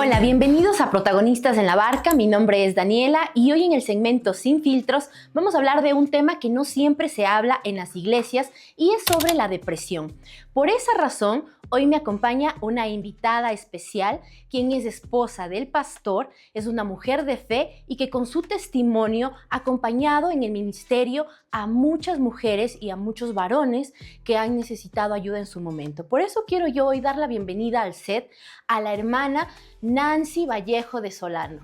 Hola, bienvenidos a Protagonistas en la Barca. Mi nombre es Daniela y hoy en el segmento Sin Filtros vamos a hablar de un tema que no siempre se habla en las iglesias y es sobre la depresión. Por esa razón, hoy me acompaña una invitada especial, quien es esposa del pastor, es una mujer de fe y que con su testimonio ha acompañado en el ministerio a muchas mujeres y a muchos varones que han necesitado ayuda en su momento. Por eso quiero yo hoy dar la bienvenida al set a la hermana Nancy Vallejo de Solano.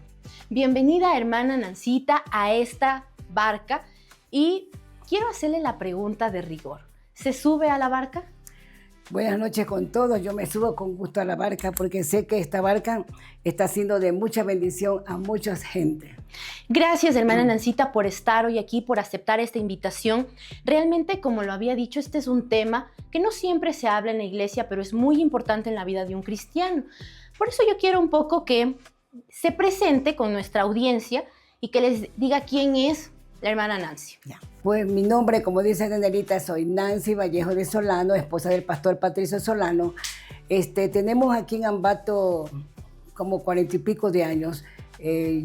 Bienvenida, hermana Nancita, a esta barca y quiero hacerle la pregunta de rigor. ¿Se sube a la barca? Buenas noches con todos. Yo me subo con gusto a la barca porque sé que esta barca está siendo de mucha bendición a mucha gente. Gracias, hermana Nancita, por estar hoy aquí, por aceptar esta invitación. Realmente, como lo había dicho, este es un tema que no siempre se habla en la iglesia, pero es muy importante en la vida de un cristiano. Por eso yo quiero un poco que se presente con nuestra audiencia y que les diga quién es la hermana Nancy. Ya. Pues mi nombre, como dice Danielita, soy Nancy Vallejo de Solano, esposa del pastor Patricio Solano. Tenemos aquí en Ambato como 40 y pico de años.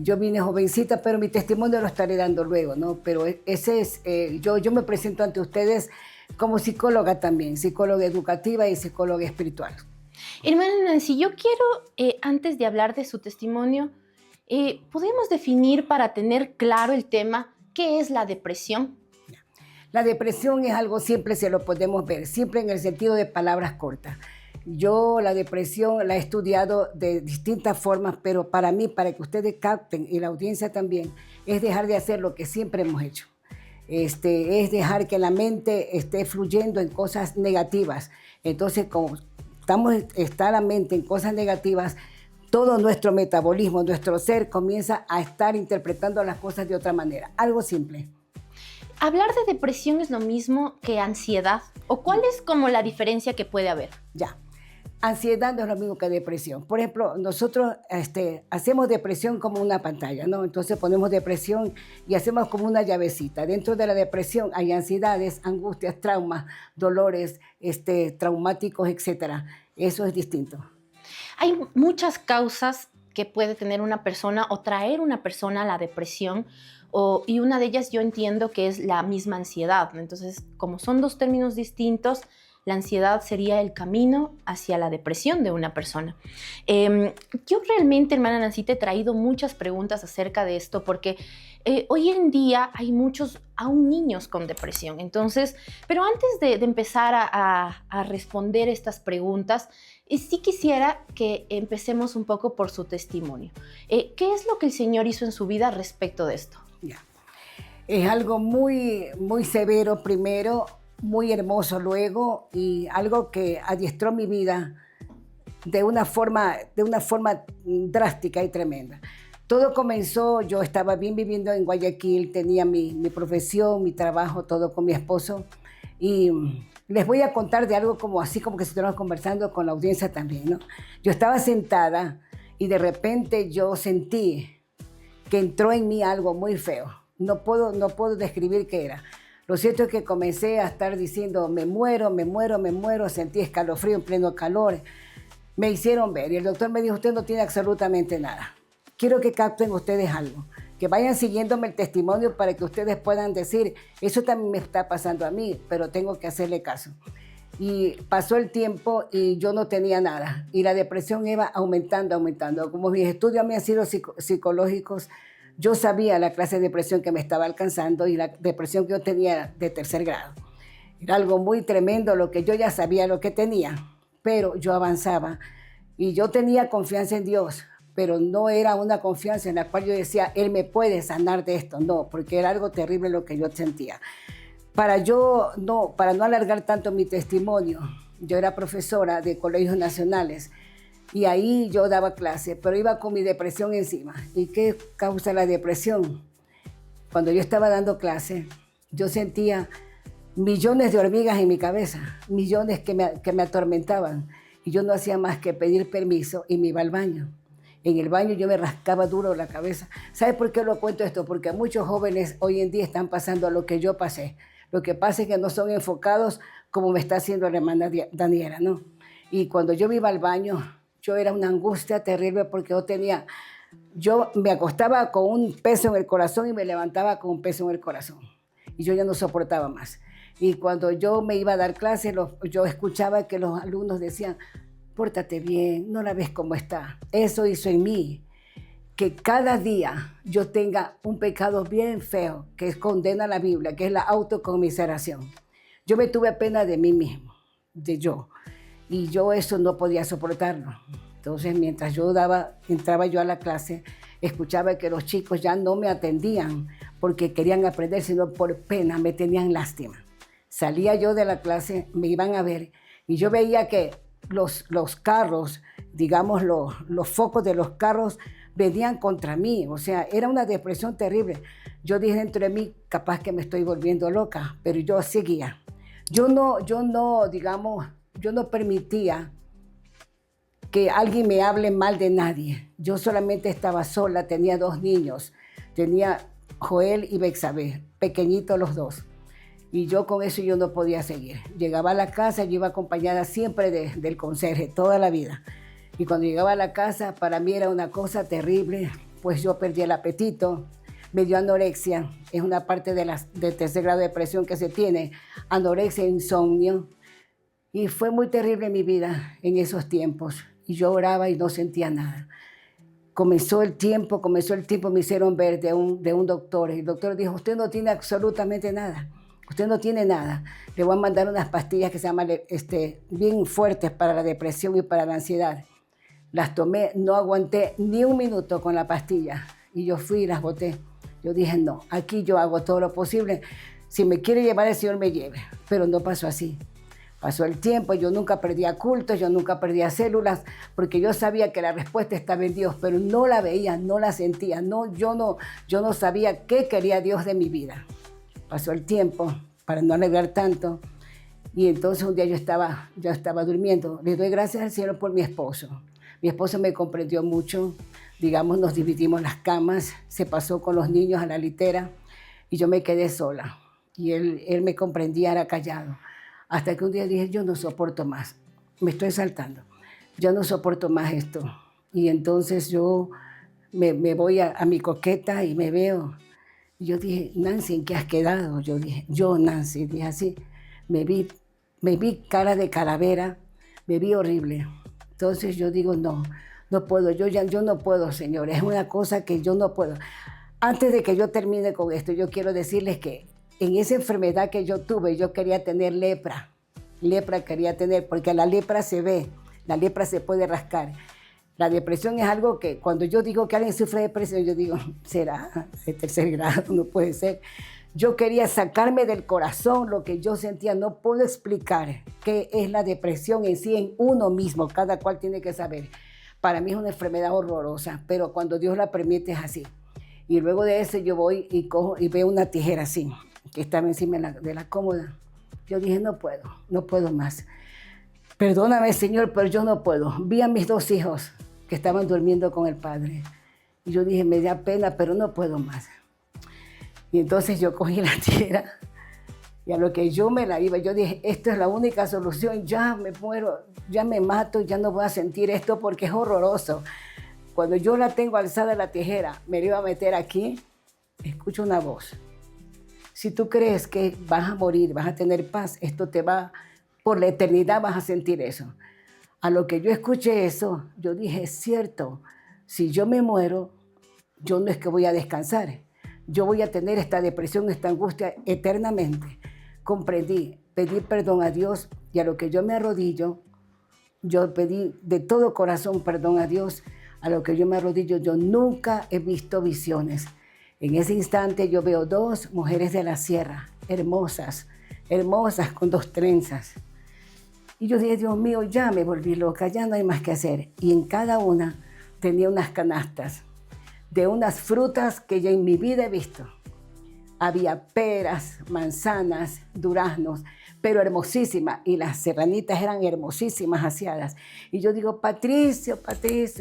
Yo vine jovencita, pero mi testimonio lo estaré dando luego, ¿no? Pero ese es, yo me presento ante ustedes como psicóloga también, psicóloga educativa y psicóloga espiritual. Hermana Nancy, yo quiero, antes de hablar de su testimonio, ¿podemos definir para tener claro el tema qué es la depresión? La depresión es algo, siempre se lo podemos ver, siempre en el sentido de palabras cortas. Yo la depresión la he estudiado de distintas formas, pero para mí, para que ustedes capten y la audiencia también, es dejar de hacer lo que siempre hemos hecho. Es dejar que la mente esté fluyendo en cosas negativas. Entonces, como está la mente en cosas negativas, todo nuestro metabolismo, nuestro ser comienza a estar interpretando las cosas de otra manera. Algo simple. ¿Hablar de depresión es lo mismo que ansiedad? ¿O cuál es como la diferencia que puede haber? Ya. Ansiedad no es lo mismo que depresión. Por ejemplo, nosotros hacemos depresión como una pantalla, ¿no? Entonces ponemos depresión y hacemos como una llavecita. Dentro de la depresión hay ansiedades, angustias, traumas, dolores traumáticos, etc. Eso es distinto. Hay muchas causas que puede tener una persona o traer una persona a la depresión y una de ellas yo entiendo que es la misma ansiedad. Entonces, como son dos términos distintos, la ansiedad sería el camino hacia la depresión de una persona. Yo realmente, hermana Nancy, te he traído muchas preguntas acerca de esto porque hoy en día hay muchos, aún niños con depresión. Entonces, pero antes de empezar a responder estas preguntas, sí quisiera que empecemos un poco por su testimonio. ¿Qué es lo que el Señor hizo en su vida respecto de esto? Ya. Es algo muy, muy severo primero, muy hermoso luego y algo que adiestró mi vida de una forma drástica y tremenda. Todo comenzó, yo estaba bien viviendo en Guayaquil, tenía mi profesión, mi trabajo, todo con mi esposo y les voy a contar de algo como así como que si estuviéramos conversando con la audiencia también, ¿no? Yo estaba sentada y de repente yo sentí que entró en mí algo muy feo. No puedo describir qué era. Lo cierto es que comencé a estar diciendo, me muero, sentí escalofrío en pleno calor. Me hicieron ver y el doctor me dijo, usted no tiene absolutamente nada. Quiero que capten ustedes algo, que vayan siguiéndome el testimonio para que ustedes puedan decir, eso también me está pasando a mí, pero tengo que hacerle caso. Y pasó el tiempo y yo no tenía nada. Y la depresión iba aumentando. Como mis estudios me han sido psicológicos, yo sabía la clase de depresión que me estaba alcanzando y la depresión que yo tenía de 3er grado. Era algo muy tremendo lo que yo ya sabía lo que tenía, pero yo avanzaba y yo tenía confianza en Dios, pero no era una confianza en la cual yo decía, Él me puede sanar de esto. No, porque era algo terrible lo que yo sentía. Para no alargar tanto mi testimonio, yo era profesora de colegios nacionales y ahí yo daba clase, pero iba con mi depresión encima. ¿Y qué causa la depresión? Cuando yo estaba dando clase, yo sentía millones de hormigas en mi cabeza, millones que me atormentaban y yo no hacía más que pedir permiso y me iba al baño. En el baño yo me rascaba duro la cabeza. ¿Sabe por qué lo cuento esto? Porque muchos jóvenes hoy en día están pasando lo que yo pasé. Lo que pasa es que no son enfocados como me está haciendo la hermana Daniela, ¿no? Y cuando yo me iba al baño, yo era una angustia terrible porque yo me acostaba con un peso en el corazón y me levantaba con un peso en el corazón. Y yo ya no soportaba más. Y cuando yo me iba a dar clases, yo escuchaba que los alumnos decían, pórtate bien, no la ves cómo está. Eso hizo en mí que cada día yo tenga un pecado bien feo, que condena la Biblia, que es la autocomiseración. Yo me tuve pena de mí mismo, de yo. Y yo eso no podía soportarlo. Entonces, mientras entraba yo a la clase, escuchaba que los chicos ya no me atendían porque querían aprender, sino por pena, me tenían lástima. Salía yo de la clase, me iban a ver, y yo veía que los carros, digamos, los focos de los carros venían contra mí. O sea, era una depresión terrible. Yo dije dentro de mí, capaz que me estoy volviendo loca, pero yo seguía. Yo no permitía que alguien me hable mal de nadie. Yo solamente estaba sola, tenía 2 niños. Tenía Joel y Bexabé, pequeñitos los 2. Y yo con eso yo no podía seguir. Llegaba a la casa, yo iba acompañada siempre del conserje, toda la vida. Y cuando llegaba a la casa, para mí era una cosa terrible, pues yo perdí el apetito, me dio anorexia, es una parte de tercer grado de depresión que se tiene, anorexia e insomnio. Y fue muy terrible mi vida en esos tiempos. Y yo oraba y no sentía nada. Comenzó el tiempo, me hicieron ver de un doctor. El doctor dijo, usted no tiene absolutamente nada. Usted no tiene nada. Le voy a mandar unas pastillas que se llaman bien fuertes para la depresión y para la ansiedad. Las tomé, no aguanté ni un minuto con la pastilla. Y yo fui y las boté. Yo dije, no, aquí yo hago todo lo posible. Si me quiere llevar, el Señor me lleve. Pero no pasó así. Pasó el tiempo, yo nunca perdía cultos, yo nunca perdía células, porque yo sabía que la respuesta estaba en Dios, pero no la veía, no la sentía. Yo no sabía qué quería Dios de mi vida. Pasó el tiempo, para no alegrar tanto, y entonces un día yo estaba durmiendo. Le doy gracias al Señor por mi esposo. Mi esposo me comprendió mucho, digamos, nos dividimos las camas, se pasó con los niños a la litera, y yo me quedé sola. Y él me comprendía, era callado. Hasta que un día dije, yo no soporto más, me estoy saltando, yo no soporto más esto. Y entonces yo me voy a mi coqueta y me veo. Y yo dije, Nancy, ¿en qué has quedado? Yo dije, Nancy, dije así, me vi cara de calavera, me vi horrible. Entonces yo digo, no puedo, yo no puedo, Señor, es una cosa que yo no puedo. Antes de que yo termine con esto, yo quiero decirles que en esa enfermedad que yo tuve, yo quería tener lepra. Lepra quería tener, porque la lepra se ve, la lepra se puede rascar. La depresión es algo que cuando yo digo que alguien sufre depresión, yo digo, ¿será de tercer grado? No puede ser. Yo quería sacarme del corazón lo que yo sentía. No puedo explicar qué es la depresión en sí, en uno mismo. Cada cual tiene que saber. Para mí es una enfermedad horrorosa, pero cuando Dios la permite es así. Y luego de eso yo voy y cojo y veo una tijera así, que estaba encima de la cómoda. Yo dije, no puedo más. Perdóname, Señor, pero yo no puedo. Vi a mis 2 hijos que estaban durmiendo con el padre. Y yo dije, me da pena, pero no puedo más. Y entonces yo cogí la tijera y a lo que yo me la iba, yo dije, esta es la única solución, ya me muero, ya me mato, ya no voy a sentir esto porque es horroroso. Cuando yo la tengo alzada la tijera, me la iba a meter aquí, escucho una voz. Si tú crees que vas a morir, vas a tener paz, esto te va, por la eternidad vas a sentir eso. A lo que yo escuché eso, yo dije, es cierto, si yo me muero, yo no es que voy a descansar, yo voy a tener esta depresión, esta angustia eternamente. Comprendí, pedí perdón a Dios y a lo que yo me arrodillo, yo pedí de todo corazón perdón a Dios, a lo que yo me arrodillo, yo nunca he visto visiones. En ese instante yo veo 2 mujeres de la sierra, hermosas con 2 trenzas. Y yo dije, Dios mío, ya me volví loca, ya no hay más que hacer. Y en cada una tenía unas canastas de unas frutas que ya en mi vida he visto. Había peras, manzanas, duraznos, pero hermosísimas. Y las serranitas eran hermosísimas, aseadas. Y yo digo, Patricio,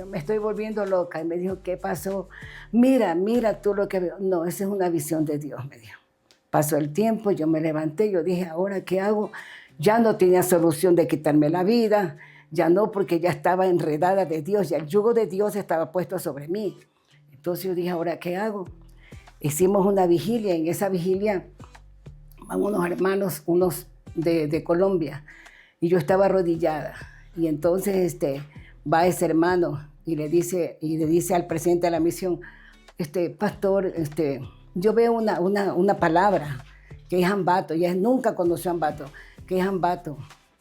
me estoy volviendo loca. Y me dijo, ¿qué pasó? Mira tú lo que veo. No, esa es una visión de Dios, me dijo. Pasó el tiempo, yo me levanté, yo dije, ¿ahora qué hago? Ya no tenía solución de quitarme la vida, Ya no, porque ya estaba enredada de Dios, ya el yugo de Dios estaba puesto sobre mí. Entonces yo dije, ¿ahora qué hago? Hicimos una vigilia, en esa vigilia van unos hermanos, unos de Colombia, y yo estaba arrodillada. Y entonces va ese hermano y le dice al presidente de la misión, pastor, yo veo una palabra que es Ambato, y él nunca conoció Ambato, que es Ambato.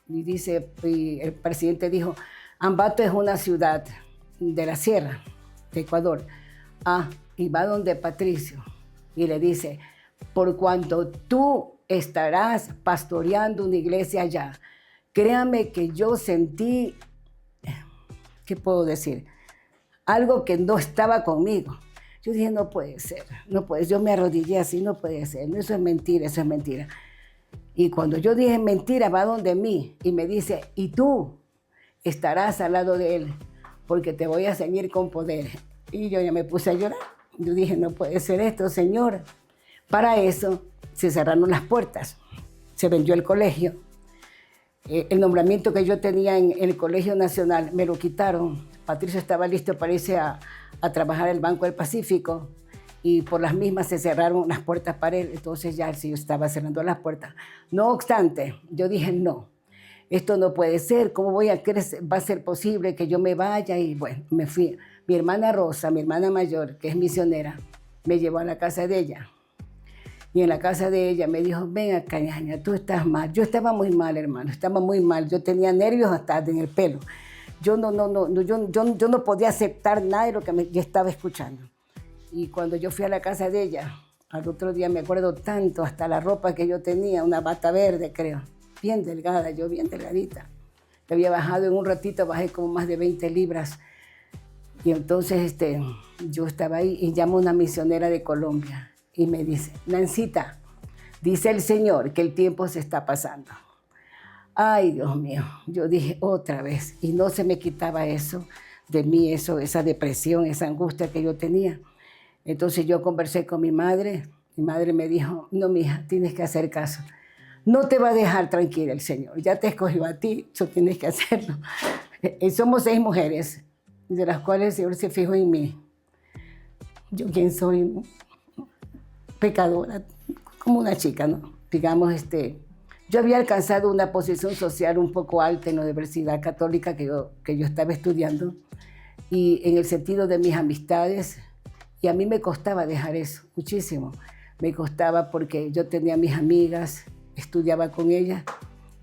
Y el presidente dijo, Ambato es una ciudad de la sierra de Ecuador. Y va donde Patricio y le dice, por cuanto tú estarás pastoreando una iglesia allá, créame que yo sentí, ¿qué puedo decir? Algo que no estaba conmigo. Yo dije, no puede ser, no puede ser. Yo me arrodillé así, no puede ser, eso es mentira, eso es mentira. Y cuando yo dije mentira, va donde mí y me dice, y tú estarás al lado de él, porque te voy a ceñir con poder. Y yo ya me puse a llorar. Yo dije, no puede ser esto, Señor. Para eso se cerraron las puertas, se vendió el colegio. El nombramiento que yo tenía en el Colegio Nacional me lo quitaron. Patricio estaba listo para irse a trabajar el Banco del Pacífico y por las mismas se cerraron las puertas para él. Entonces ya el Señor estaba cerrando las puertas. No obstante, yo dije, no, esto no puede ser. ¿Cómo voy a crecer? Va a ser posible que yo me vaya. Y bueno, me fui. Mi hermana Rosa, mi hermana mayor, que es misionera, me llevó a la casa de ella. Y en la casa de ella me dijo, ven acá, ñaña, tú estás mal. Yo estaba muy mal, hermano, estaba muy mal. Yo tenía nervios hasta en el pelo. Yo no podía aceptar nada de lo que yo estaba escuchando. Y cuando yo fui a la casa de ella, al otro día me acuerdo tanto, hasta la ropa que yo tenía, una bata verde, creo, bien delgada, yo bien delgadita. Que había bajado en un ratito, bajé como más de 20 libras. Y entonces yo estaba ahí y llamo a una misionera de Colombia y me dice, Nancita, dice el Señor que el tiempo se está pasando. Ay, Dios mío, yo dije otra vez y no se me quitaba eso de mí, esa depresión, esa angustia que yo tenía. Entonces yo conversé con mi madre me dijo, no, mija, tienes que hacer caso. No te va a dejar tranquila el Señor, ya te escogió a ti, eso tienes que hacerlo. Somos 6 mujeres, de las cuales el Señor se fijó en mí. Yo quien soy pecadora, como una chica, ¿no? Digamos, yo había alcanzado una posición social un poco alta en la Universidad Católica que yo estaba estudiando y en el sentido de mis amistades, y a mí me costaba dejar eso, muchísimo. Me costaba porque yo tenía mis amigas, estudiaba con ellas.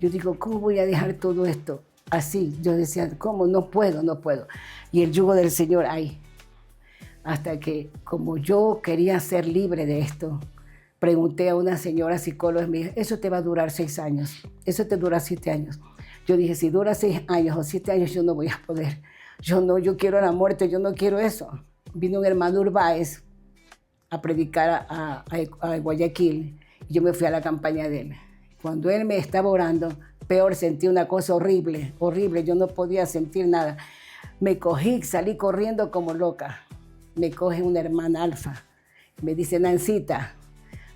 Yo digo, ¿cómo voy a dejar todo esto? Así, yo decía, ¿cómo? No puedo. Y el yugo del Señor ahí. Hasta que, como yo quería ser libre de esto, pregunté a una señora psicóloga y me dijo, eso te va a durar 6 años, eso te dura 7 años. Yo dije, si dura 6 años o 7 años, yo no voy a poder. Yo quiero la muerte, yo no quiero eso. Vino un hermano Urbáez a predicar a Guayaquil y yo me fui a la campaña de él. Cuando él me estaba orando, peor, sentí una cosa horrible, yo no podía sentir nada. Me cogí, salí corriendo como loca. Me coge una hermana Alfa, me dice, Nancita,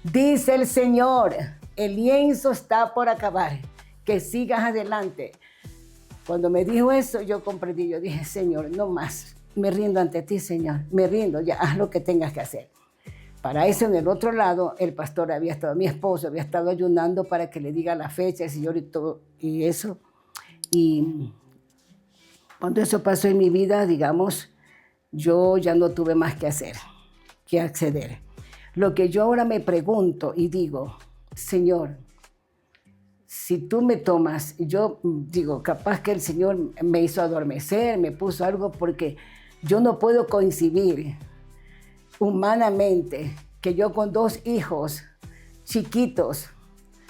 dice el Señor, el lienzo está por acabar, que sigas adelante. Cuando me dijo eso, yo comprendí, yo dije, Señor, no más, me rindo ante ti, Señor, me rindo, ya haz lo que tengas que hacer. Para eso, en el otro lado, el pastor mi esposo había estado ayunando para que le diga la fecha, el Señor y todo, y eso. Y cuando eso pasó en mi vida, digamos, yo ya no tuve más que hacer, que acceder. Lo que yo ahora me pregunto y digo, Señor, si tú me tomas, yo digo, capaz que el Señor me hizo adormecer, me puso algo, porque yo no puedo concebir humanamente que yo con 2 hijos chiquitos,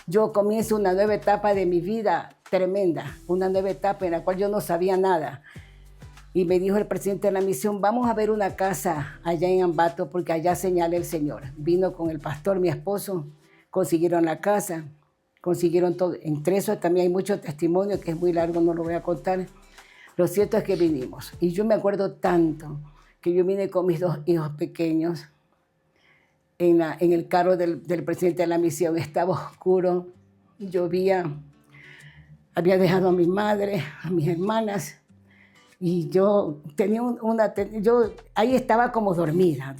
yo comienzo una nueva etapa de mi vida tremenda, una nueva etapa en la cual yo no sabía nada. Y me dijo el presidente de la misión, vamos a ver una casa allá en Ambato porque allá señala el Señor. Vino con el pastor, mi esposo, consiguieron la casa, consiguieron todo. Entre eso también hay mucho testimonio que es muy largo, no lo voy a contar. Lo cierto es que vinimos. Y yo me acuerdo tanto que yo vine con mis 2 hijos pequeños en el carro del presidente de la misión. Estaba oscuro, llovía. había dejado a mi madre, a mis hermanas, y yo tenía yo ahí estaba como dormida,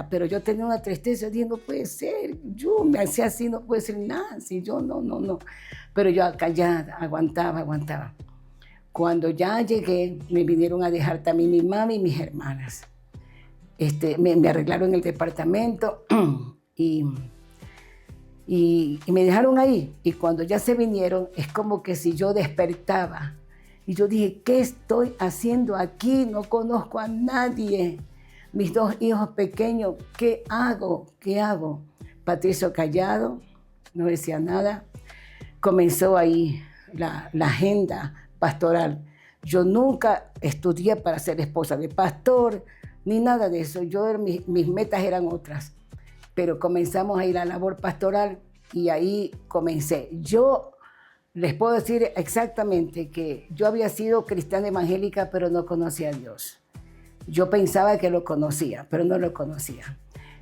pero yo tenía una tristeza, dije, no puede ser, yo me hacía así, no puede ser nada, si yo no. Pero yo callada, aguantaba. Cuando ya llegué, me vinieron a dejar también mi mamá y mis hermanas. Me arreglaron el departamento y me dejaron ahí. Y cuando ya se vinieron, es como que si yo despertaba. Y yo dije, ¿qué estoy haciendo aquí? No conozco a nadie. Mis 2 hijos pequeños, ¿qué hago? Patricio callado, no decía nada. Comenzó ahí la agenda pastoral. Yo nunca estudié para ser esposa de pastor, ni nada de eso. Mis metas eran otras. Pero comenzamos a ir a la labor pastoral y ahí comencé. Yo les puedo decir exactamente que yo había sido cristiana evangélica, pero no conocía a Dios. Yo pensaba que lo conocía, pero no lo conocía.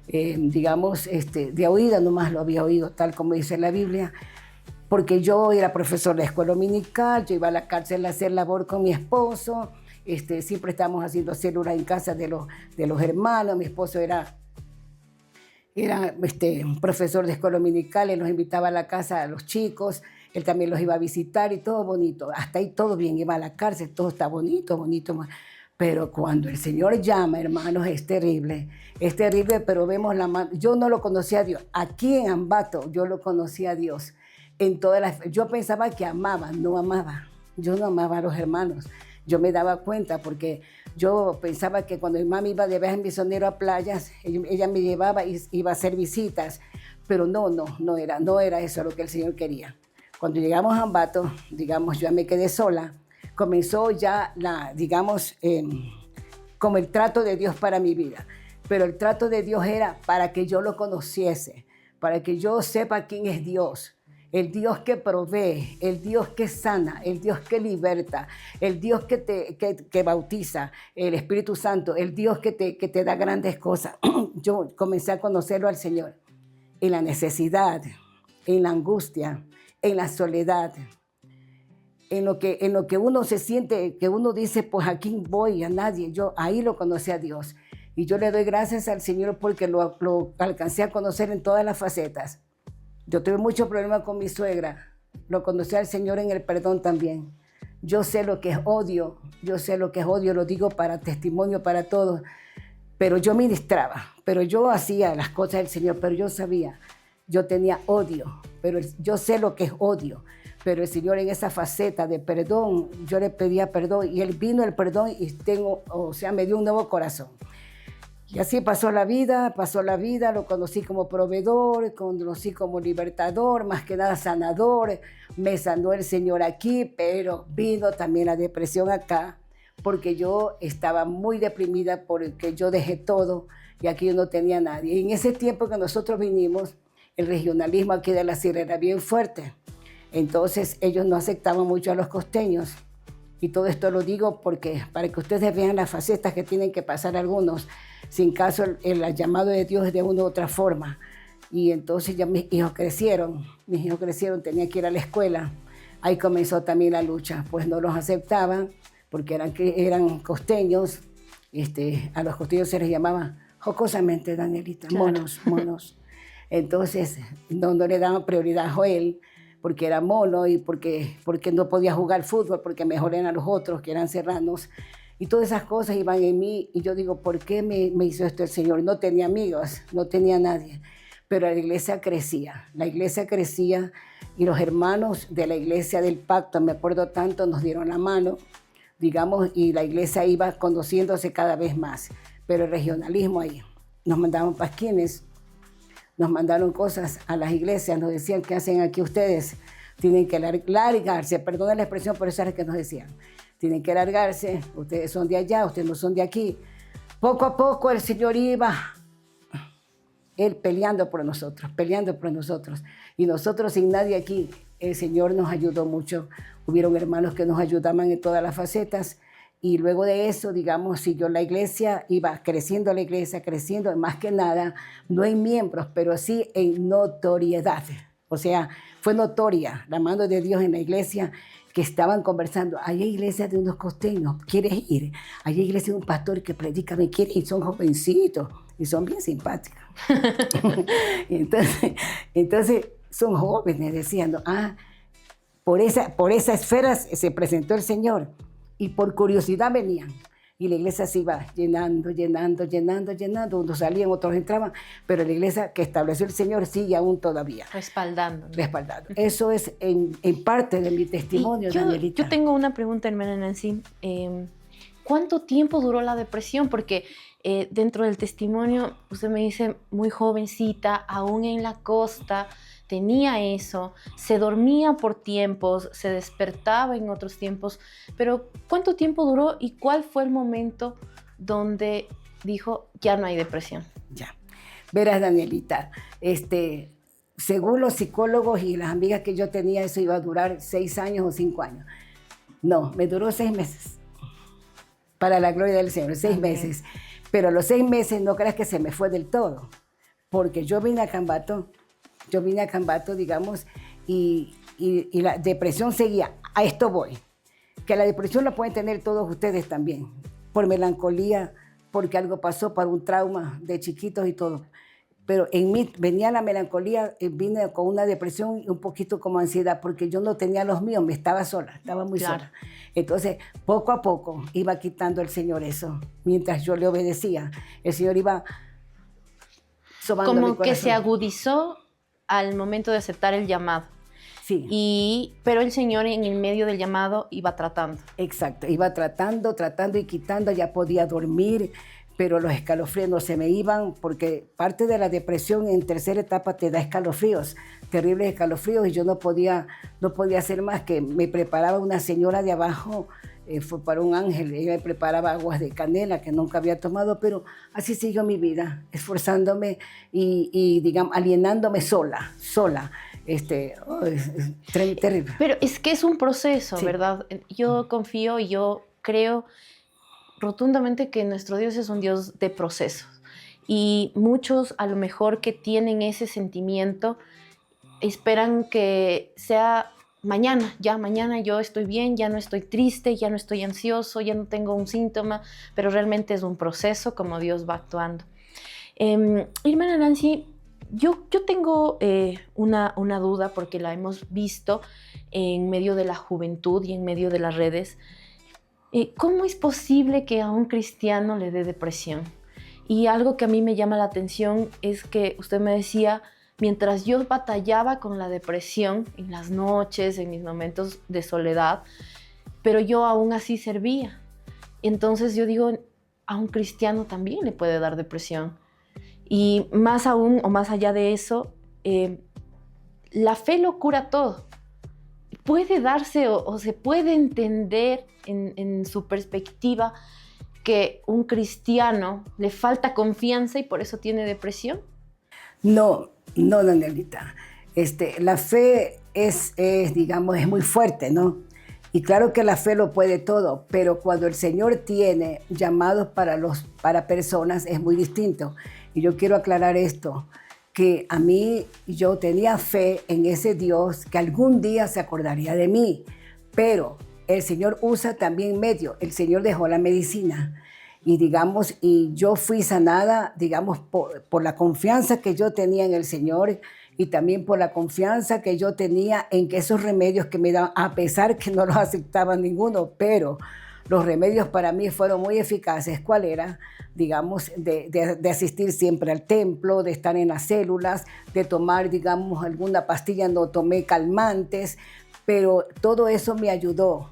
De oída nomás lo había oído, tal como dice la Biblia, porque yo era profesor de escuela dominical, yo iba a la cárcel a hacer labor con mi esposo, siempre estábamos haciendo células en casa de los hermanos. Mi esposo era un profesor de escuela dominical, él nos invitaba a la casa a los chicos, él también los iba a visitar y todo bonito. Hasta ahí todo bien, iba a la cárcel, todo está bonito. Pero cuando el Señor llama, hermanos, es terrible, pero vemos la mano. Yo no lo conocía a Dios. Aquí en Ambato yo lo conocí a Dios. Yo pensaba que amaba, no amaba. Yo no amaba a los hermanos. Yo me daba cuenta porque yo pensaba que cuando mi mamá iba de viaje misionero a playas, ella me llevaba y iba a hacer visitas, pero no era eso lo que el Señor quería. Cuando llegamos a Ambato, digamos, yo ya me quedé sola, comenzó ya como el trato de Dios para mi vida. Pero el trato de Dios era para que yo lo conociese, para que yo sepa quién es Dios. El Dios que provee, el Dios que sana, el Dios que liberta, el Dios que bautiza, el Espíritu Santo, el Dios que te da grandes cosas. Yo comencé a conocerlo al Señor en la necesidad, en la angustia, en la soledad, en lo que uno se siente, que uno dice, pues aquí voy, a nadie. Yo ahí lo conocí a Dios. Y yo le doy gracias al Señor porque lo alcancé a conocer en todas las facetas. Yo tuve muchos problemas con mi suegra. Lo conocí al Señor en el perdón también. Yo sé lo que es odio. Lo digo para testimonio para todos. Pero yo ministraba, pero yo hacía las cosas del Señor, pero yo sabía, yo tenía odio, pero yo sé lo que es odio. Pero el Señor en esa faceta de perdón, yo le pedía perdón y Él vino el perdón y me dio un nuevo corazón. Y así pasó la vida, lo conocí como proveedor, conocí como libertador, más que nada sanador. Me sanó el Señor aquí, pero vino también la depresión acá, porque yo estaba muy deprimida porque yo dejé todo y aquí yo no tenía nadie. Y en ese tiempo que nosotros vinimos, el regionalismo aquí de la Sierra era bien fuerte. Entonces ellos no aceptaban mucho a los costeños. Y todo esto lo digo porque para que ustedes vean las facetas que tienen que pasar algunos, sin caso el llamado de Dios es de una u otra forma. Y entonces ya mis hijos crecieron, tenían que ir a la escuela. Ahí comenzó también la lucha, pues no los aceptaban porque eran costeños. A los costeños se les llamaba jocosamente, Danielita, monos. Entonces no le daban prioridad a Joel, porque era mono y porque no podía jugar fútbol, porque mejor eran los otros que eran serranos. Y todas esas cosas iban en mí y yo digo, ¿por qué me hizo esto el Señor? No tenía amigos, no tenía nadie, pero la iglesia crecía y los hermanos de la iglesia del pacto, me acuerdo tanto, nos dieron la mano, digamos, y la iglesia iba conociéndose cada vez más, pero el regionalismo ahí, nos mandaban pasquines, nos mandaron cosas a las iglesias, nos decían, ¿qué hacen aquí ustedes? Tienen que largarse, perdona la expresión, pero eso es lo que nos decían. Tienen que largarse, ustedes son de allá, ustedes no son de aquí. Poco a poco el Señor iba, Él peleando por nosotros. Y nosotros sin nadie aquí, el Señor nos ayudó mucho. Hubieron hermanos que nos ayudaban en todas las facetas. Y luego de eso, digamos, siguió la iglesia, iba creciendo la iglesia, más que nada, no en miembros, pero sí en notoriedad. O sea, fue notoria la mano de Dios en la iglesia, que estaban conversando. Hay iglesias de unos costeños, ¿quieres ir? Hay iglesias de un pastor que predica, ¿me quieres ir? Son jovencitos y son bien simpáticos. entonces son jóvenes, diciendo, por esa esfera se presentó el Señor y por curiosidad venían. Y la iglesia se iba llenando. Unos salían, otros entraban, pero la iglesia que estableció el Señor sigue aún todavía. Respaldando, ¿no? Respaldando. Eso es en parte de mi testimonio, Danielita. Yo tengo una pregunta, hermana Nancy. ¿Cuánto tiempo duró la depresión? Porque dentro del testimonio, usted me dice, muy jovencita, aún en la costa, tenía eso, se dormía por tiempos, se despertaba en otros tiempos, pero ¿cuánto tiempo duró y cuál fue el momento donde dijo, ya no hay depresión? Ya, verás, Danielita, según los psicólogos y las amigas que yo tenía, eso iba a durar 6 años o 5 años. No, me duró 6 meses, para la gloria del Señor, 6 meses. Pero a los 6 meses no creas que se me fue del todo, porque yo vine a Cambato, digamos, y la depresión seguía. A esto voy. Que la depresión la pueden tener todos ustedes también, por melancolía, porque algo pasó, por un trauma de chiquitos y todo. Pero en mí venía la melancolía, vine con una depresión y un poquito como ansiedad, porque yo no tenía los míos, estaba muy sola. Entonces, poco a poco iba quitando el Señor eso. Mientras yo le obedecía, el Señor iba sobando mi corazón. Como que se agudizó al momento de aceptar el llamado. Sí. Pero el Señor en el medio del llamado iba tratando. Exacto, iba tratando y quitando, ya podía dormir, pero los escalofríos no se me iban, porque parte de la depresión en tercera etapa te da escalofríos, terribles escalofríos, y yo no podía hacer más que me preparaba una señora de abajo, fue para un ángel, ella me preparaba aguas de canela que nunca había tomado, pero así siguió mi vida, esforzándome y digamos, alienándome sola. Terrible. Pero es que es un proceso, Sí. ¿verdad? Yo confío y yo creo rotundamente que nuestro Dios es un Dios de procesos. Y muchos a lo mejor que tienen ese sentimiento esperan que sea mañana yo estoy bien, ya no estoy triste, ya no estoy ansioso, ya no tengo un síntoma, pero realmente es un proceso como Dios va actuando. Hermana Nancy, yo tengo una duda porque la hemos visto en medio de la juventud y en medio de las redes. ¿Cómo es posible que a un cristiano le dé depresión? Y algo que a mí me llama la atención es que usted me decía, mientras yo batallaba con la depresión en las noches, en mis momentos de soledad, pero yo aún así servía. Entonces yo digo, a un cristiano también le puede dar depresión. Y más aún, o más allá de eso, la fe lo cura todo. Puede darse o se puede entender en su perspectiva que un cristiano le falta confianza y por eso tiene depresión. No, Danielita. La fe digamos, es muy fuerte, ¿no? Y claro que la fe lo puede todo, pero cuando el Señor tiene llamados para personas es muy distinto. Y yo quiero aclarar esto, que a mí yo tenía fe en ese Dios que algún día se acordaría de mí, pero el Señor usa también medio. El Señor dejó la medicina. Y yo fui sanada, digamos, por la confianza que yo tenía en el Señor y también por la confianza que yo tenía en que esos remedios que me daban, a pesar que no los aceptaba ninguno, pero los remedios para mí fueron muy eficaces. ¿Cuál era? Digamos, de asistir siempre al templo, de estar en las células, de tomar, digamos, alguna pastilla, no tomé calmantes, pero todo eso me ayudó.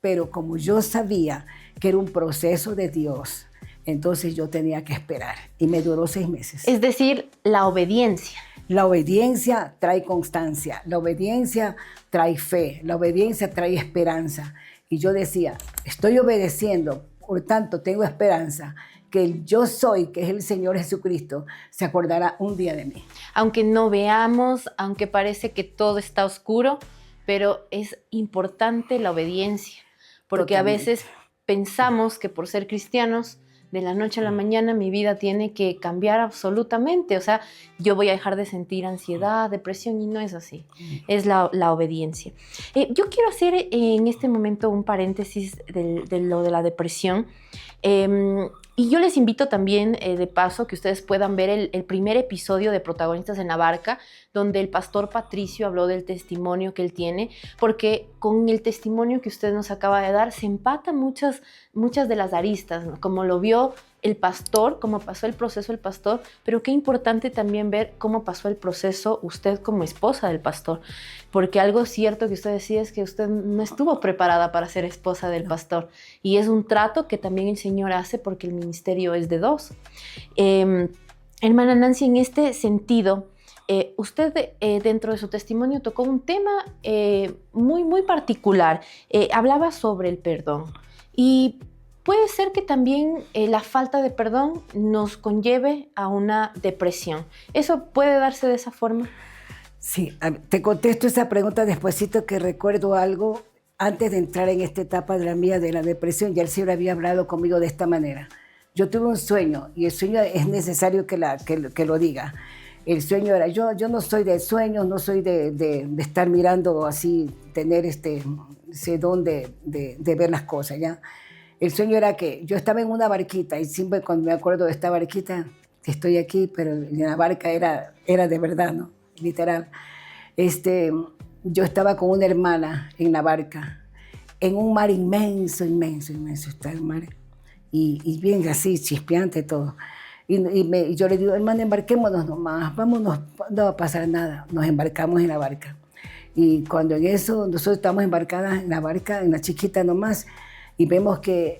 Pero como yo sabía que era un proceso de Dios, entonces yo tenía que esperar y me duró 6 meses. Es decir, la obediencia. La obediencia trae constancia, la obediencia trae fe, la obediencia trae esperanza. Y yo decía, estoy obedeciendo, por tanto tengo esperanza que el yo soy, que es el Señor Jesucristo, se acordará un día de mí. Aunque no veamos, aunque parece que todo está oscuro, pero es importante la obediencia, porque Totalmente. a veces pensamos que por ser cristianos de la noche a la mañana mi vida tiene que cambiar absolutamente. O sea, yo voy a dejar de sentir ansiedad, depresión, y no es así. Es la obediencia. Yo quiero hacer en este momento un paréntesis de lo de la depresión. Y yo les invito también, de paso, que ustedes puedan ver el primer episodio de Protagonistas en la Barca, donde el pastor Patricio habló del testimonio que él tiene, porque con el testimonio que usted nos acaba de dar se empatan muchas de las aristas, ¿no? Como lo vio el pastor, cómo pasó el proceso el pastor, pero qué importante también ver cómo pasó el proceso usted como esposa del pastor, porque algo cierto que usted decía es que usted no estuvo preparada para ser esposa del pastor, y es un trato que también el Señor hace porque el ministerio es de dos. Hermana Nancy, en este sentido, usted dentro de su testimonio tocó un tema muy particular. Hablaba sobre el perdón, y puede ser que también la falta de perdón nos conlleve a una depresión. ¿Eso puede darse de esa forma? Sí, te contesto esa pregunta despuesito, que recuerdo algo antes de entrar en esta etapa de la mía de la depresión. Ya el Señor había hablado conmigo de esta manera. Yo tuve un sueño, y el sueño es necesario que lo diga. El sueño era, yo no soy de sueños, no soy de estar mirando así, tener ese don de ver las cosas, ¿ya? El sueño era que yo estaba en una barquita, y siempre cuando me acuerdo de esta barquita, estoy aquí, pero la barca era de verdad, ¿no? Literal. Yo estaba con una hermana en la barca, en un mar inmenso está el mar, y bien así, chispeante todo. Y yo le digo, hermana, embarquémonos nomás, vámonos, no va a pasar nada. Nos embarcamos en la barca. Y cuando en eso, nosotros estamos embarcadas en la barca, en la chiquita nomás, y vemos que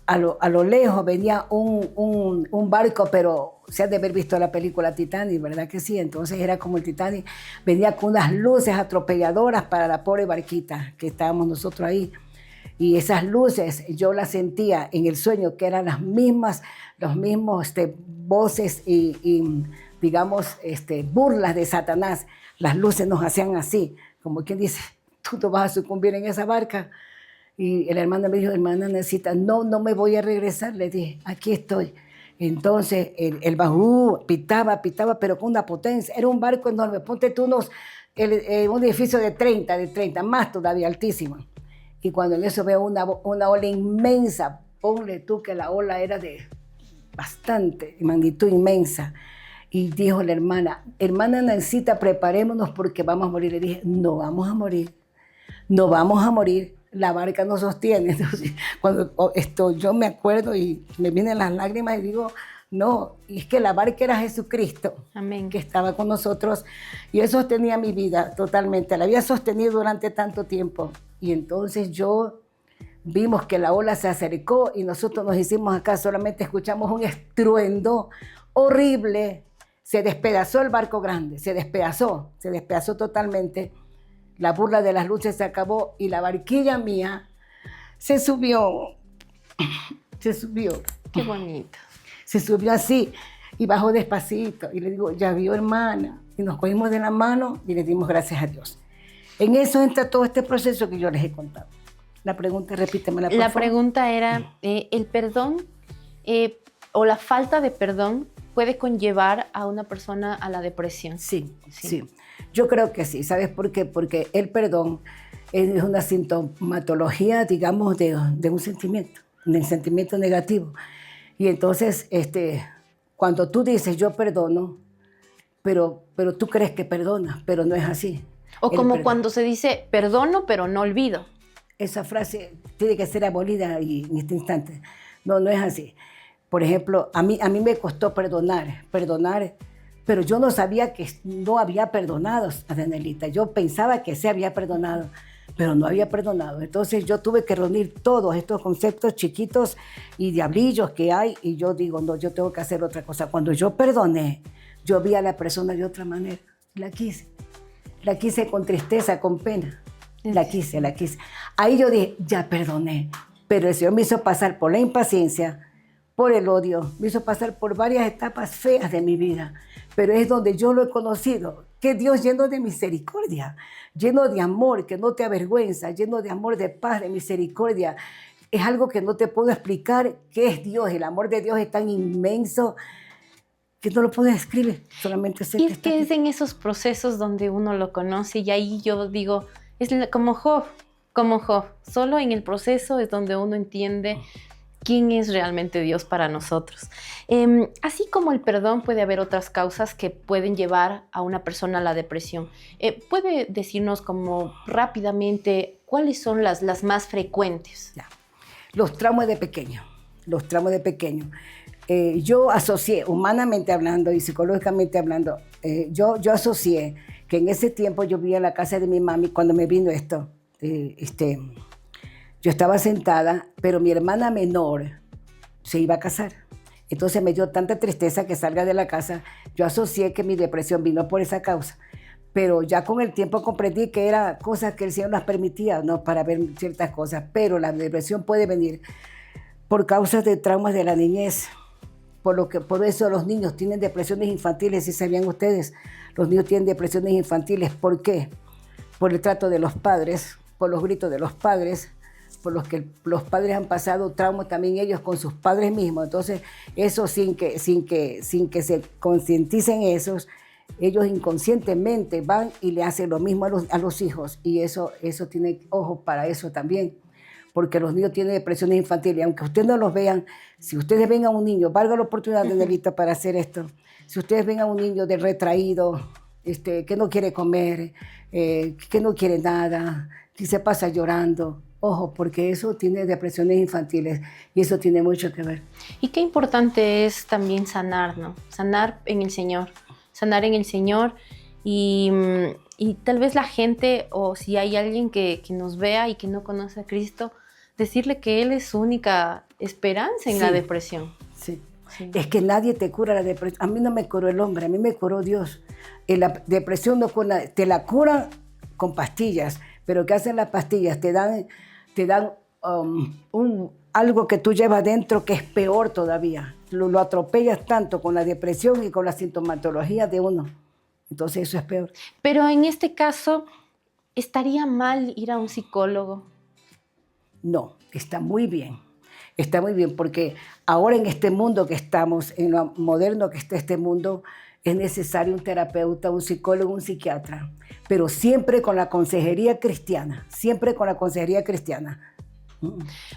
a lo lejos venía un barco, pero se ha de haber visto la película Titanic, ¿verdad que sí? Entonces era como el Titanic, venía con unas luces atropelladoras para la pobre barquita que estábamos nosotros ahí. Y esas luces yo las sentía en el sueño, que eran los mismos voces y digamos, burlas de Satanás. Las luces nos hacían así, como quien dice, tú no vas a sucumbir en esa barca. Y el hermano me dijo, hermana, necesita, no me voy a regresar. Le dije, aquí estoy. Entonces el bajú pitaba, pero con una potencia. Era un barco enorme. Ponte tú un edificio de 30, más todavía, altísimo. Y cuando en eso veo una ola inmensa, ponle tú que la ola era de bastante magnitud inmensa. Y dijo la hermana Nancita, preparémonos porque vamos a morir. Le dije, no vamos a morir, la barca nos sostiene. Entonces, cuando yo me acuerdo y me vienen las lágrimas y digo, no, y es que la barca era Jesucristo. Amén. Que estaba con nosotros, y Él sostenía mi vida totalmente, la había sostenido durante tanto tiempo. Y entonces vimos que la ola se acercó y nosotros nos hicimos acá, solamente escuchamos un estruendo horrible. Se despedazó el barco grande, se despedazó totalmente. La burla de las luces se acabó y la barquilla mía se subió. Qué bonito. Se subió así y bajó despacito. Y le digo, ya vio, hermana. Y nos cogimos de la mano y le dimos gracias a Dios. En eso entra todo este proceso que yo les he contado. La pregunta, repítemela, por favor. La pregunta era, ¿el perdón o la falta de perdón puede conllevar a una persona a la depresión? Sí. Yo creo que sí. ¿Sabes por qué? Porque el perdón es una sintomatología, digamos, de un sentimiento negativo. Y entonces, cuando tú dices, yo perdono, pero tú crees que perdonas, pero no es así. O como cuando se dice, perdono, pero no olvido. Esa frase tiene que ser abolida en este instante. No es así. Por ejemplo, a mí me costó perdonar, pero yo no sabía que no había perdonado a Danielita. Yo pensaba que se había perdonado, pero no había perdonado. Entonces yo tuve que reunir todos estos conceptos chiquitos y diablillos que hay, y yo digo, no, yo tengo que hacer otra cosa. Cuando yo perdoné, yo vi a la persona de otra manera. La quise con tristeza, con pena. La quise. Ahí yo dije, ya perdoné. Pero el Señor me hizo pasar por la impaciencia, por el odio, me hizo pasar por varias etapas feas de mi vida. Pero es donde yo lo he conocido, que Dios lleno de misericordia, lleno de amor, que no te avergüenza, lleno de amor, de paz, de misericordia, es algo que no te puedo explicar qué es Dios. El amor de Dios es tan inmenso que no lo puedo describir, solamente sé Y que es está que aquí. es en esos procesos donde uno lo conoce y ahí yo digo, es como Job, como Job. Solo en el proceso es donde uno entiende quién es realmente Dios para nosotros. Así como el perdón, puede haber otras causas que pueden llevar a una persona a la depresión. ¿Puede decirnos como rápidamente cuáles son las más frecuentes? Ya. Los traumas de pequeño, los traumas de pequeño. Yo asocié, humanamente hablando y psicológicamente hablando, yo asocié que en ese tiempo yo vivía en la casa de mi mami cuando me vino esto. Yo estaba sentada, pero mi hermana menor se iba a casar. Entonces me dio tanta tristeza que salga de la casa. Yo asocié que mi depresión vino por esa causa. Pero ya con el tiempo comprendí que era cosas que el Señor nos permitía, ¿no? Para ver ciertas cosas. Pero la depresión puede venir por causas de traumas de la niñez. Por eso los niños tienen depresiones infantiles, si sabían ustedes. Los niños tienen depresiones infantiles. ¿Por qué? Por el trato de los padres, por los gritos de los padres, por los que los padres han pasado traumas también ellos con sus padres mismos. Entonces, eso sin que se concienticen esos, ellos inconscientemente van y le hacen lo mismo a los hijos. Y eso tiene ojo para eso también. Porque los niños tienen depresiones infantiles. Aunque ustedes no los vean, si ustedes ven a un niño, valga la oportunidad de Nelita para hacer esto, si ustedes ven a un niño de retraído, que no quiere comer, que no quiere nada, que se pasa llorando, ojo, porque eso tiene depresiones infantiles y eso tiene mucho que ver. Y qué importante es también sanar, ¿no? Sanar en el Señor, sanar en el Señor y tal vez la gente, o si hay alguien que nos vea y que no conoce a Cristo, decirle que Él es su única esperanza en la depresión. Sí. Sí. Es que nadie te cura la depresión. A mí no me curó el hombre, a mí me curó Dios. La depresión no cura, te la curan con pastillas, pero ¿qué hacen las pastillas? Te dan algo que tú llevas dentro que es peor todavía. Lo atropellas tanto con la depresión y con la sintomatología de uno. Entonces eso es peor. Pero en este caso, ¿estaría mal ir a un psicólogo? No, está muy bien. Está muy bien porque ahora en este mundo que estamos, en lo moderno que está este mundo, es necesario un terapeuta, un psicólogo, un psiquiatra, pero siempre con la consejería cristiana, siempre con la consejería cristiana.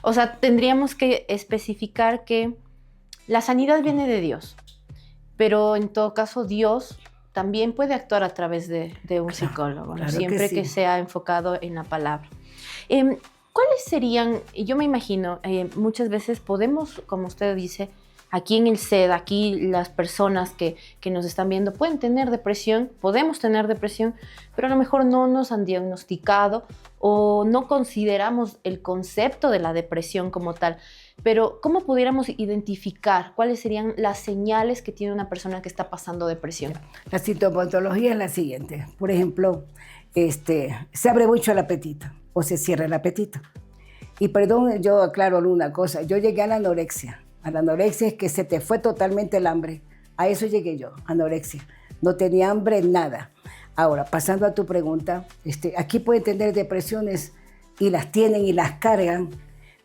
O sea, tendríamos que especificar que la sanidad viene de Dios, pero en todo caso Dios también puede actuar a través de un psicólogo, ¿no? Claro Siempre sí. que sea enfocado en la palabra. ¿Cuáles serían? Yo me imagino, muchas veces podemos, como usted dice, aquí en el SED, aquí las personas que nos están viendo pueden tener depresión, podemos tener depresión, pero a lo mejor no nos han diagnosticado o no consideramos el concepto de la depresión como tal. Pero, ¿cómo pudiéramos identificar cuáles serían las señales que tiene una persona que está pasando depresión? La sintomatología es la siguiente. Por ejemplo, se abre mucho el apetito o se cierra el apetito. Y perdón, yo aclaro una cosa. Yo llegué a la anorexia. A la anorexia es que se te fue totalmente el hambre. A eso llegué yo, anorexia. No tenía hambre, nada. Ahora, pasando a tu pregunta, aquí pueden tener depresiones y las tienen y las cargan,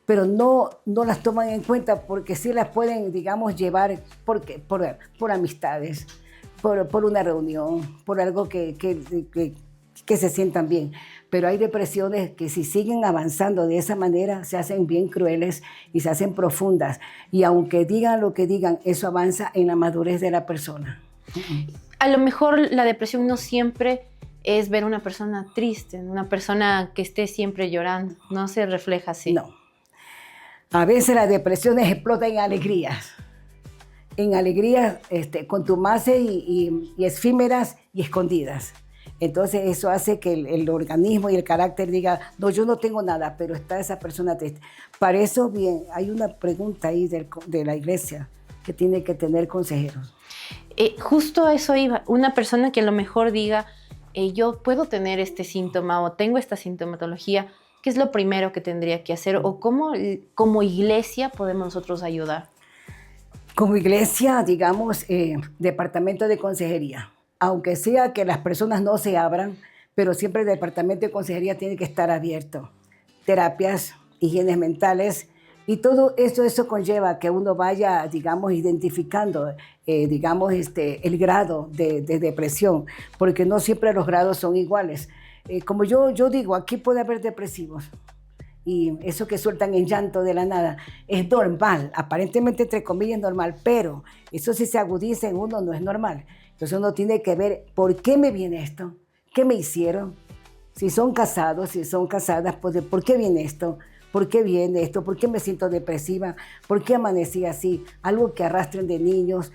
pero no las toman en cuenta porque sí las pueden, digamos, llevar por amistades, por una reunión, por algo que se sientan bien. Pero hay depresiones que si siguen avanzando de esa manera se hacen bien crueles y se hacen profundas. Y aunque digan lo que digan, eso avanza en la madurez de la persona. A lo mejor la depresión no siempre es ver una persona triste, una persona que esté siempre llorando. No se refleja así. No. A veces las depresiones explotan en alegrías. En alegrías contumaces y efímeras y escondidas. Entonces eso hace que el organismo y el carácter diga, no, yo no tengo nada, pero está esa persona triste. Para eso, bien, hay una pregunta ahí de la iglesia que tiene que tener consejeros. Justo a eso iba. Una persona que a lo mejor diga, yo puedo tener este síntoma o tengo esta sintomatología, ¿qué es lo primero que tendría que hacer? ¿O cómo como iglesia podemos nosotros ayudar? Como iglesia, digamos, departamento de consejería. Aunque sea que las personas no se abran, pero siempre el departamento de consejería tiene que estar abierto. Terapias, higienes mentales, Y todo eso conlleva que uno vaya, digamos, identificando, el grado de depresión, porque no siempre los grados son iguales. Como yo digo, aquí puede haber depresivos, y eso que sueltan en llanto de la nada es normal, aparentemente entre comillas normal, pero eso si se agudiza en uno no es normal. Entonces uno tiene que ver por qué me viene esto, qué me hicieron, si son casados, si son casadas, pues ¿por qué viene esto? ¿Por qué viene esto? ¿Por qué me siento depresiva? ¿Por qué amanecí así? Algo que arrastren de niños.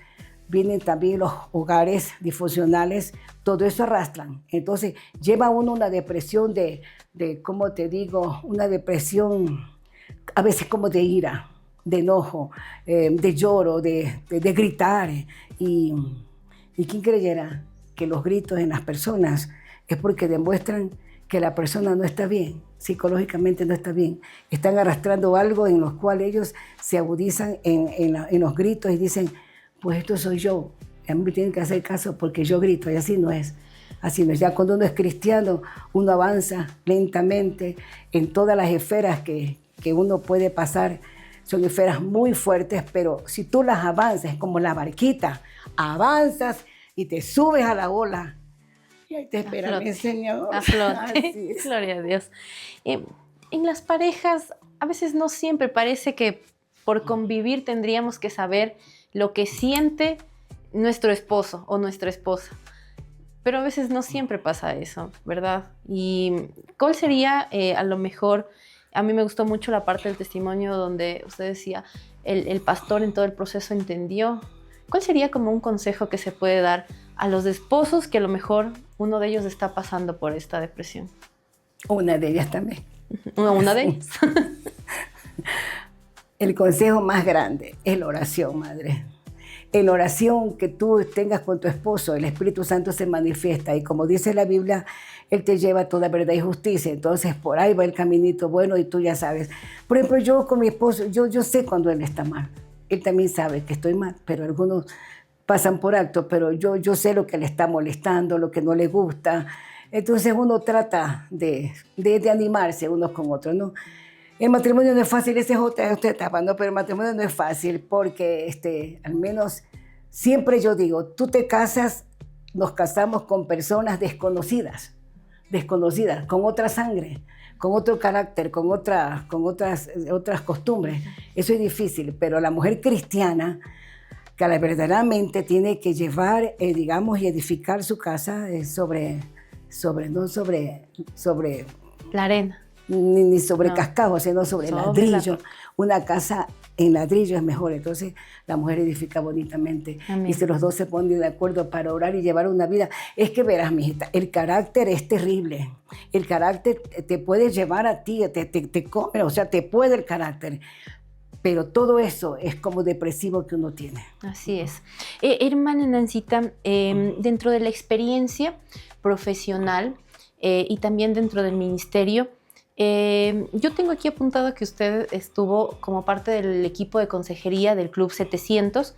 Vienen también los hogares disfuncionales, todo eso arrastran. Entonces lleva a uno una depresión ¿cómo te digo? Una depresión a veces como de ira, de enojo, de lloro, de gritar. Y, ¿Y quién creyera que los gritos en las personas es porque demuestran que la persona no está bien, psicológicamente no está bien? Están arrastrando algo en los cuales ellos se agudizan en los gritos y dicen, pues esto soy yo, a mí me tienen que hacer caso porque yo grito, y así no es. Así no es. Ya cuando uno es cristiano, uno avanza lentamente en todas las esferas que uno puede pasar. Son esferas muy fuertes, pero si tú las avanzas, es como la barquita, avanzas y te subes a la ola. Y ahí te espera mi Señor. A flote. Gloria a Dios. En las parejas, a veces no siempre parece que por convivir tendríamos que saber lo que siente nuestro esposo o nuestra esposa. Pero a veces no siempre pasa eso, ¿verdad? ¿Y cuál sería, a lo mejor, a mí me gustó mucho la parte del testimonio donde usted decía, el pastor en todo el proceso entendió? ¿Cuál sería como un consejo que se puede dar a los esposos que a lo mejor uno de ellos está pasando por esta depresión? Una de ellas también. ¿Una de ellas? El consejo más grande es la oración, madre. En la oración que tú tengas con tu esposo, el Espíritu Santo se manifiesta y como dice la Biblia, Él te lleva a toda verdad y justicia. Entonces por ahí va el caminito bueno y tú ya sabes. Por ejemplo, yo con mi esposo, yo sé cuando él está mal. Él también sabe que estoy mal, pero algunos pasan por alto, pero yo sé lo que le está molestando, lo que no le gusta. Entonces uno trata de animarse unos con otros, ¿no? El matrimonio no es fácil, esa es otra etapa, ¿no? Pero el matrimonio no es fácil porque al menos siempre yo digo, tú te casas, nos casamos con personas desconocidas, con otra sangre, con otro carácter, con otras costumbres. Eso es difícil, pero la mujer cristiana, que verdaderamente tiene que llevar, digamos, y edificar su casa no sobre la arena. Ni sobre cascajo, sino sobre ladrillo. Una casa en ladrillo es mejor. Entonces la mujer edifica bonitamente. Amén. Y si los dos se ponen de acuerdo para orar y llevar una vida, es que verás, mijita, el carácter es terrible. El carácter te puede llevar a ti, te come, o sea, te puede el carácter. Pero todo eso es como depresivo que uno tiene. Así es. Hermana Nancita, dentro de la experiencia profesional y también dentro del ministerio, yo tengo aquí apuntado que usted estuvo como parte del equipo de consejería del Club 700.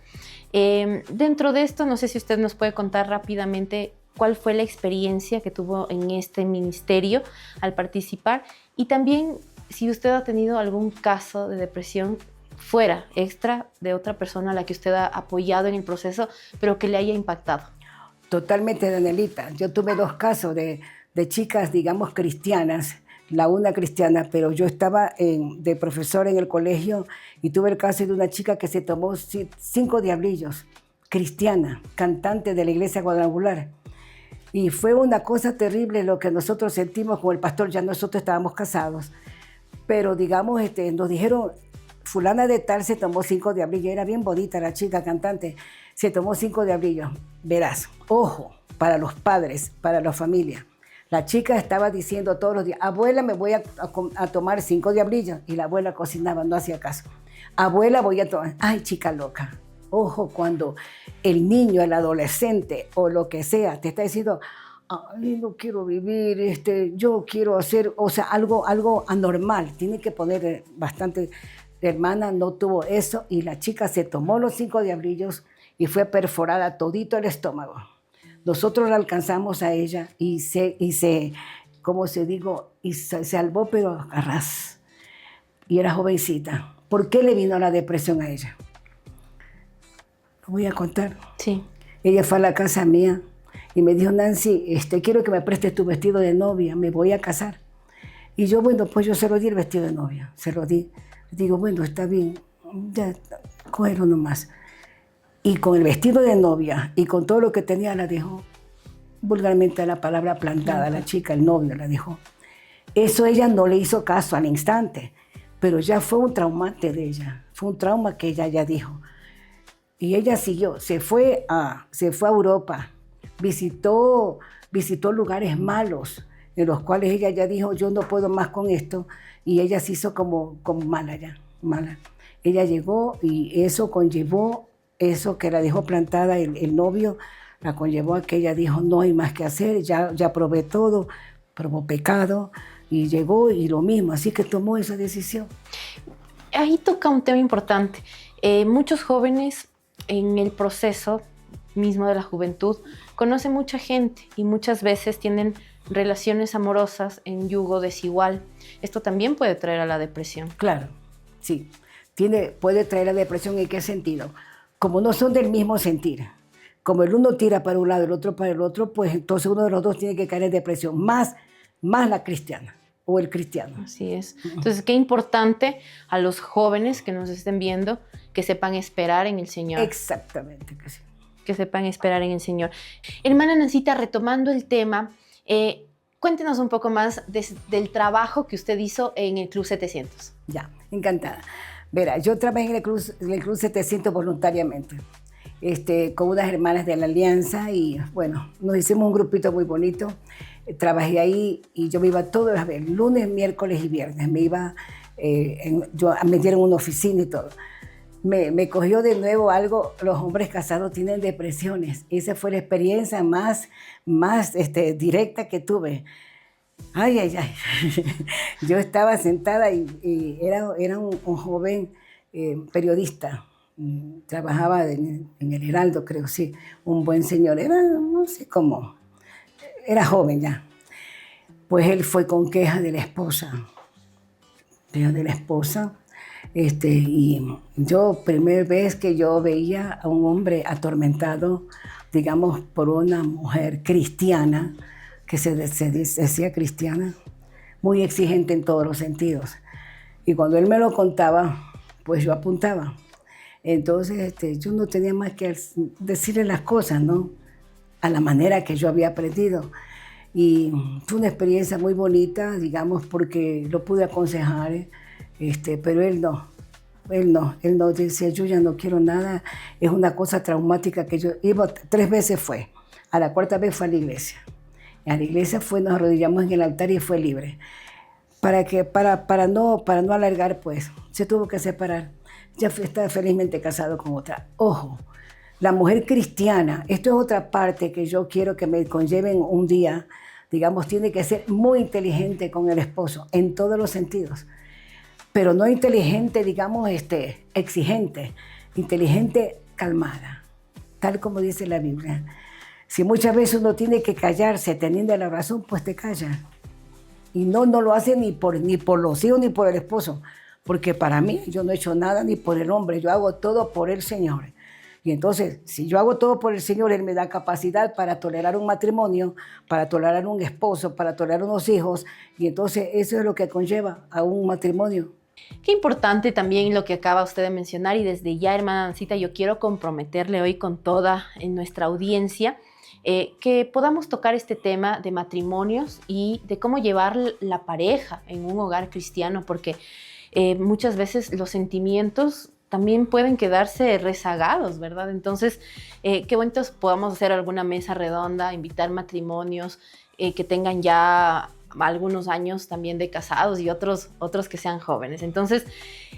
Dentro de esto, no sé si usted nos puede contar rápidamente cuál fue la experiencia que tuvo en este ministerio al participar y también si usted ha tenido algún caso de depresión fuera, extra de otra persona a la que usted ha apoyado en el proceso, pero que le haya impactado. Totalmente, Danielita. Yo tuve 2 casos de chicas, digamos, cristianas, la una cristiana, pero yo estaba de profesor en el colegio y tuve el caso de una chica que se tomó 5 diablillos, cristiana, cantante de la iglesia cuadrangular. Y fue una cosa terrible lo que nosotros sentimos con el pastor, ya nosotros estábamos casados, pero digamos, nos dijeron, fulana de tal se tomó 5 diablillos, era bien bonita la chica cantante, se tomó 5 diablillos. Verás, ojo, para los padres, para la familia. La chica estaba diciendo todos los días, abuela, me voy a tomar 5 diablillos. Y la abuela cocinaba, no hacía caso. Abuela, voy a tomar. Ay, chica loca. Ojo, cuando el niño, el adolescente o lo que sea te está diciendo, ay, no quiero vivir, yo quiero hacer, o sea, algo anormal. Tiene que poner bastante. La hermana no tuvo eso y la chica se tomó los 5 diablillos y fue perforada todito el estómago. Nosotros la alcanzamos a ella y ¿cómo se digo? Y se salvó, pero a ras. Y era jovencita. ¿Por qué le vino la depresión a ella? Lo voy a contar. Sí. Ella fue a la casa mía y me dijo, Nancy, quiero que me prestes tu vestido de novia, me voy a casar. Y yo, bueno, pues yo se lo di el vestido de novia, se lo di. Digo, bueno, está bien, ya, cógelo nomás. Y con el vestido de novia y con todo lo que tenía la dejó, vulgarmente la palabra plantada, la chica, el novio la dejó. Eso ella no le hizo caso al instante, pero ya fue un traumante de ella, fue un trauma que ella ya dijo. Y ella siguió, se fue a Europa, visitó lugares malos, en los cuales ella ya dijo, yo no puedo más con esto, y ella se hizo como mala ya, mala. Ella llegó y eso conllevó, eso que la dejó plantada el novio, la conllevó a que ella dijo, no hay más que hacer, ya probé todo, probó pecado, y llegó y lo mismo, así que tomó esa decisión. Ahí toca un tema importante. Muchos jóvenes en el proceso mismo de la juventud conocen mucha gente y muchas veces tienen relaciones amorosas en yugo desigual. Esto también puede traer a la depresión. Claro, sí. Puede traer a la depresión. ¿En qué sentido? Como no son del mismo sentir, como el uno tira para un lado y el otro para el otro, pues entonces uno de los dos tiene que caer en depresión, más la cristiana o el cristiano. Así es. Entonces, qué importante a los jóvenes que nos estén viendo que sepan esperar en el Señor. Exactamente, que sí. Que sepan esperar en el Señor. Hermana Nancita, retomando el tema, cuéntenos un poco más del trabajo que usted hizo en el Club 700. Ya, encantada. Verá, yo trabajé en el Club 700 voluntariamente, con unas hermanas de la Alianza y bueno, nos hicimos un grupito muy bonito. Trabajé ahí y yo me iba todos los días, lunes, miércoles y viernes. Me iba, me dieron una oficina y todo. Me cogió de nuevo algo, los hombres casados tienen depresiones. Esa fue la experiencia más directa que tuve. Ay, ay, ay. Yo estaba sentada y era un joven periodista. Trabajaba en el Heraldo, creo, sí. Un buen señor. Era, no sé cómo, era joven ya. Pues él fue con queja de la esposa. Y yo, primera vez que yo veía a un hombre atormentado, digamos, por una mujer cristiana, que se decía cristiana, muy exigente en todos los sentidos. Y cuando él me lo contaba, pues yo apuntaba. Entonces, yo no tenía más que decirle las cosas, ¿no? A la manera que yo había aprendido. Y fue una experiencia muy bonita, digamos, porque lo pude aconsejar, pero él no decía, yo ya no quiero nada, es una cosa traumática que yo iba 3 veces fue, a la 4ª vez fue a la iglesia. Y a la iglesia nos arrodillamos en el altar y fue libre. Para no alargar, pues, se tuvo que separar. Ya está felizmente casado con otra. Ojo, la mujer cristiana, esto es otra parte que yo quiero que me conlleven un día, digamos, tiene que ser muy inteligente con el esposo, en todos los sentidos. Pero no inteligente, digamos, exigente, inteligente, calmada, tal como dice la Biblia. Si muchas veces uno tiene que callarse teniendo la razón, pues te calla. Y no lo hace ni por los hijos ni por el esposo, porque para mí yo no he hecho nada ni por el hombre, yo hago todo por el Señor. Y entonces, si yo hago todo por el Señor, Él me da capacidad para tolerar un matrimonio, para tolerar un esposo, para tolerar unos hijos, y entonces eso es lo que conlleva a un matrimonio. Qué importante también lo que acaba usted de mencionar, y desde ya, hermana Nancita, yo quiero comprometerle hoy con toda nuestra audiencia que podamos tocar este tema de matrimonios y de cómo llevar la pareja en un hogar cristiano, porque muchas veces los sentimientos también pueden quedarse rezagados, ¿verdad? Entonces, qué bonito podamos hacer alguna mesa redonda, invitar matrimonios que tengan ya algunos años también de casados y otros que sean jóvenes. Entonces,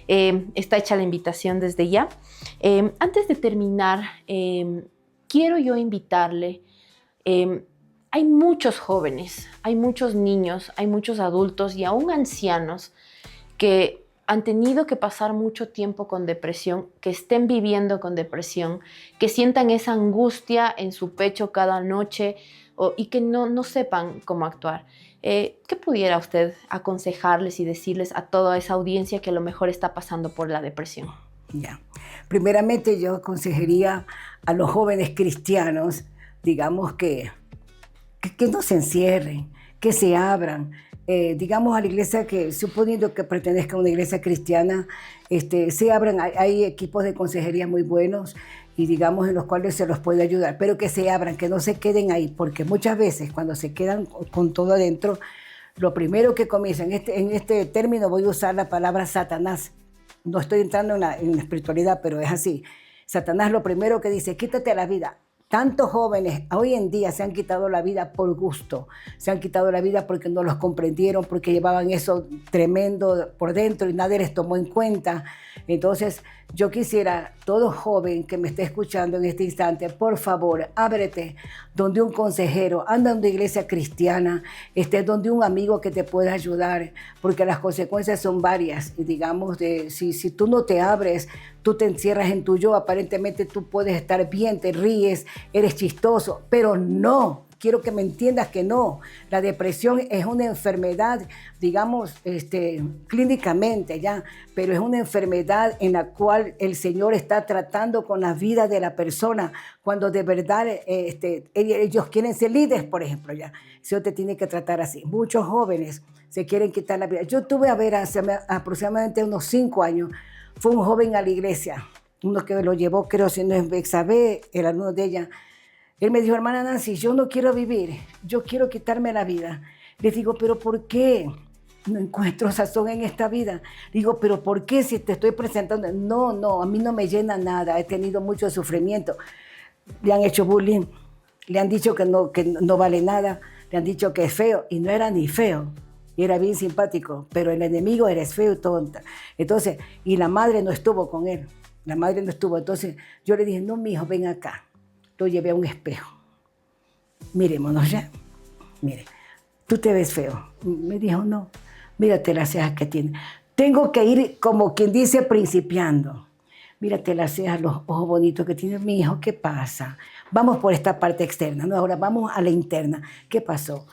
está hecha la invitación desde ya. Antes de terminar, quiero yo invitarle, hay muchos jóvenes, hay muchos niños, hay muchos adultos y aún ancianos que han tenido que pasar mucho tiempo con depresión, que estén viviendo con depresión, que sientan esa angustia en su pecho cada noche y que no sepan cómo actuar. ¿Qué pudiera usted aconsejarles y decirles a toda esa audiencia que a lo mejor está pasando por la depresión? Ya. Primeramente yo aconsejaría a los jóvenes cristianos, digamos que no se encierren, que se abran. Digamos a la iglesia que, suponiendo que pertenezca a una iglesia cristiana, se abran, hay equipos de consejería muy buenos y digamos en los cuales se los puede ayudar, pero que se abran, que no se queden ahí, porque muchas veces cuando se quedan con todo adentro, lo primero que comienza, en este término voy a usar la palabra Satanás, no estoy entrando en la espiritualidad, pero es así. Satanás lo primero que dice, quítate la vida. Tantos jóvenes hoy en día se han quitado la vida por gusto, se han quitado la vida porque no los comprendieron, porque llevaban eso tremendo por dentro y nadie les tomó en cuenta. Entonces, yo quisiera, todo joven que me esté escuchando en este instante, por favor, ábrete donde un consejero, anda a una iglesia cristiana, donde un amigo que te pueda ayudar, porque las consecuencias son varias. Y digamos, si tú no te abres, tú te encierras en tu yo, aparentemente tú puedes estar bien, te ríes, eres chistoso, pero no. Quiero que me entiendas que no. La depresión es una enfermedad, digamos, clínicamente ya, pero es una enfermedad en la cual el Señor está tratando con la vida de la persona. Cuando de verdad ellos quieren ser líderes, por ejemplo, ya. El Señor te tiene que tratar así. Muchos jóvenes se quieren quitar la vida. Yo tuve a ver hace aproximadamente unos 5 años, fue un joven a la iglesia, uno que lo llevó, creo, si no es Bexabé, el alumno de ella. Él me dijo, hermana Nancy, yo no quiero vivir, yo quiero quitarme la vida. Les digo, ¿pero por qué? No encuentro sazón en esta vida. Digo, ¿pero por qué si te estoy presentando? No, a mí no me llena nada, he tenido mucho sufrimiento. Le han hecho bullying, le han dicho que no vale nada, le han dicho que es feo, y no era ni feo, y era bien simpático, pero el enemigo eres feo y tonta. Entonces, y la madre no estuvo con él, la madre no estuvo. Entonces, yo le dije, no, mijo, ven acá. Lo llevé a un espejo. Miremonos ya. Mire, tú te ves feo. Me dijo, no, mírate las cejas que tiene. Tengo que ir, como quien dice, principiando. Mírate las cejas, los ojos bonitos que tiene. Mi hijo, ¿qué pasa? Vamos por esta parte externa, ¿no? Ahora vamos a la interna. ¿Qué pasó?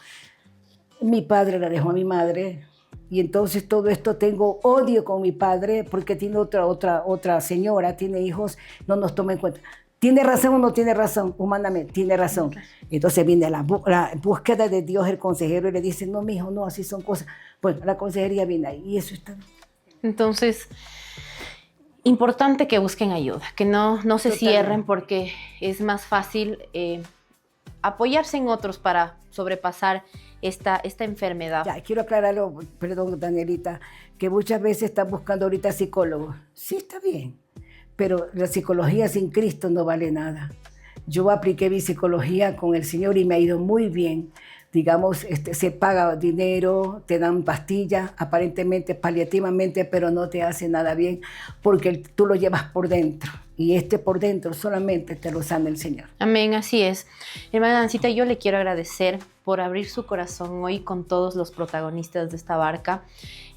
Mi padre la dejó a mi madre. Y entonces todo esto tengo odio con mi padre porque tiene otra señora, tiene hijos, no nos toma en cuenta. ¿Tiene razón o no tiene razón? Humanamente, tiene razón. Entonces viene la búsqueda de Dios, el consejero, y le dice, no, mijo, no, así son cosas. Bueno, la consejería viene ahí y eso está. Entonces, importante que busquen ayuda, que no se cierren, porque es más fácil apoyarse en otros para sobrepasar esta enfermedad. Ya, quiero aclararlo, perdón, Danielita, que muchas veces están buscando ahorita psicólogos. Sí, está bien. Pero la psicología sin Cristo no vale nada. Yo apliqué mi psicología con el Señor y me ha ido muy bien. Digamos, se paga dinero, te dan pastillas, aparentemente, paliativamente, pero no te hace nada bien porque tú lo llevas por dentro. Y por dentro solamente te lo sana el Señor. Amén, así es. Hermana Nancita, yo le quiero agradecer por abrir su corazón hoy con todos los protagonistas de esta barca.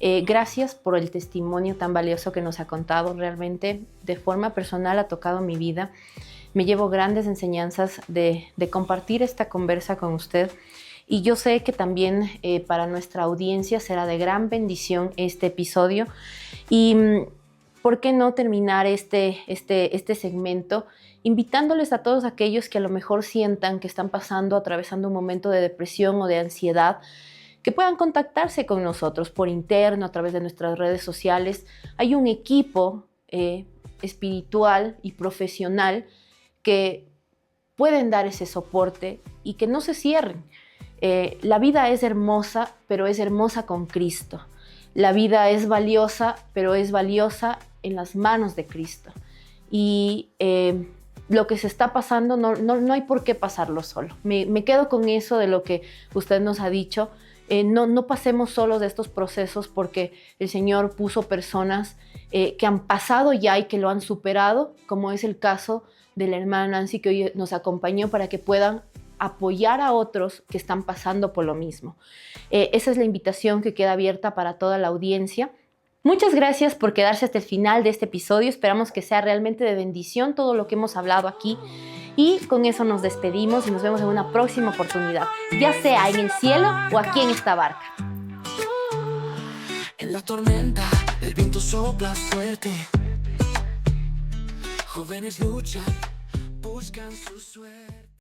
Gracias por el testimonio tan valioso que nos ha contado. Realmente, de forma personal, ha tocado mi vida. Me llevo grandes enseñanzas de compartir esta conversa con usted. Y yo sé que también para nuestra audiencia será de gran bendición este episodio. Y ¿por qué no terminar este segmento invitándoles a todos aquellos que a lo mejor sientan que están atravesando un momento de depresión o de ansiedad, que puedan contactarse con nosotros por interno, a través de nuestras redes sociales? Hay un equipo espiritual y profesional que pueden dar ese soporte y que no se cierren. La vida es hermosa, pero es hermosa con Cristo. La vida es valiosa, pero es valiosa en las manos de Cristo. Y lo que se está pasando no hay por qué pasarlo solo. Me quedo con eso de lo que usted nos ha dicho. No pasemos solos de estos procesos, porque el Señor puso personas que han pasado ya y que lo han superado, como es el caso de la hermana Nancy, que hoy nos acompañó, para que puedan apoyar a otros que están pasando por lo mismo. Esa es la invitación que queda abierta para toda la audiencia. Muchas gracias por quedarse hasta el final de este episodio. Esperamos que sea realmente de bendición todo lo que hemos hablado aquí. Y con eso nos despedimos y nos vemos en una próxima oportunidad, ya sea en el cielo o aquí en esta barca. En la tormenta, el viento sopla fuerte. Jóvenes luchan, buscan su suerte.